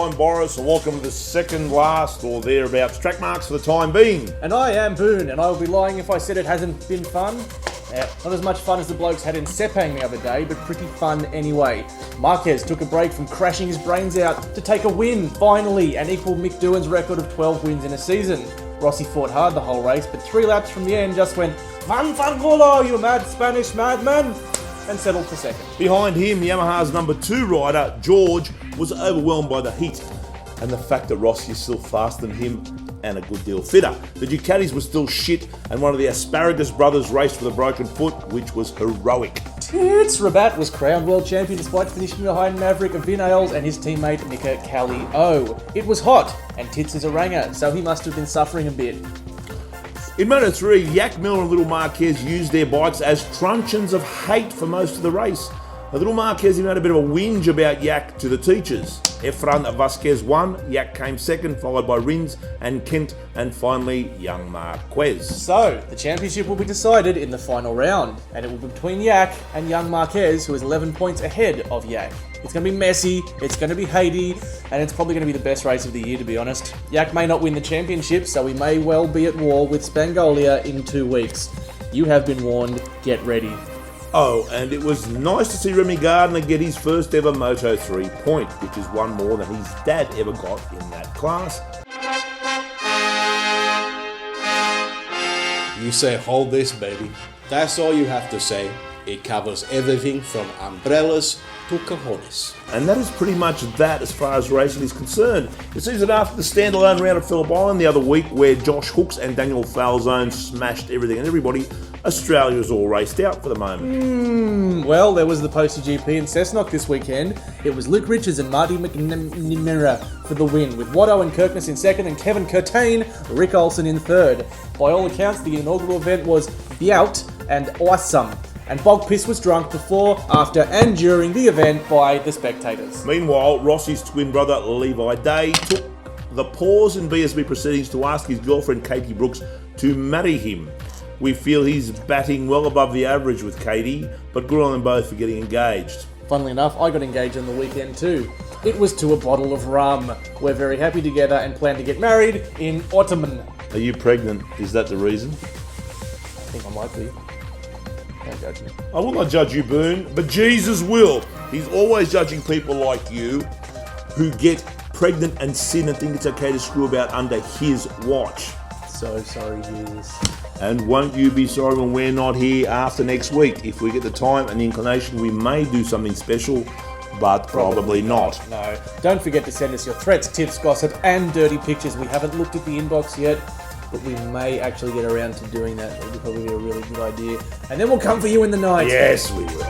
I'm Boris, and welcome to the second last or thereabouts track marks for the time being. And I am Boone, and I would be lying if I said it hasn't been fun. Not as much fun as the blokes had in Sepang the other day, but pretty fun anyway. Marquez took a break from crashing his brains out to take a win, finally, and equal Mick Doohan's record of 12 wins in a season. Rossi fought hard the whole race, but 3 laps from the end just went, "Van Fangola, you mad Spanish madman!" and settled for second. Behind him, Yamaha's number 2 rider, George, was overwhelmed by the heat and the fact that Rossi is still faster than him and a good deal fitter. The Ducatis were still shit, and one of the Asparagus brothers raced with a broken foot, which was heroic. Tits Rabat was crowned world champion despite finishing behind Maverick Vinales and his teammate Mika Kallio. It was hot, and Tits is a ranger, so he must have been suffering a bit. In Moto 3, Yak Miller and Little Marquez used their bikes as truncheons of hate for most of the race. The Little Marquez even had a bit of a whinge about Yak to the teachers. Efran Vasquez won, Yak came second, followed by Rins and Kent, and finally young Marquez. So, the championship will be decided in the final round, and it will be between Yak and young Marquez, who is 11 points ahead of Yak. It's going to be messy, it's going to be Haiti, and it's probably going to be the best race of the year, to be honest. Yak may not win the championship, so we may well be at war with Spangolia in 2 weeks. You have been warned, get ready. Oh, and it was nice to see Remy Gardner get his first ever Moto 3 point, which is one more than his dad ever got in that class. You say, hold this, baby. That's all you have to say. It covers everything from umbrellas to cojones. And that is pretty much that as far as racing is concerned. It seems that after the standalone round of Phillip Island the other week, where Josh Hooks and Daniel Falzone smashed everything and everybody, Australia is all raced out for the moment. Well, there was the Poster GP in Cessnock this weekend. It was Luke Richards and Marty McNamara for the win, with Watto and Kirkness in second and Kevin Curtain, Rick Olsen in third. By all accounts, the inaugural event was Biout and awesome. And Bog Piss was drunk before, after, and during the event by the spectators. Meanwhile, Rossi's twin brother Levi Day took the pause in BSB proceedings to ask his girlfriend Katie Brooks to marry him. We feel he's batting well above the average with Katie, but good on them both for getting engaged. Funnily enough, I got engaged on the weekend too. It was to a bottle of rum. We're very happy together and plan to get married in autumn. Are you pregnant? Is that the reason? I think I might be. Don't judge me. I will not judge you, Boone, but Jesus will. He's always judging people like you who get pregnant and sin and think it's okay to screw about under his watch. So sorry, Jesus. And won't you be sorry when we're not here after next week? If we get the time and the inclination, we may do something special, but probably not. No. Don't forget to send us your threats, tips, gossip, and dirty pictures. We haven't looked at the inbox yet, but we may actually get around to doing that. It would probably be a really good idea. And then we'll come for you in the night. Yes, we will.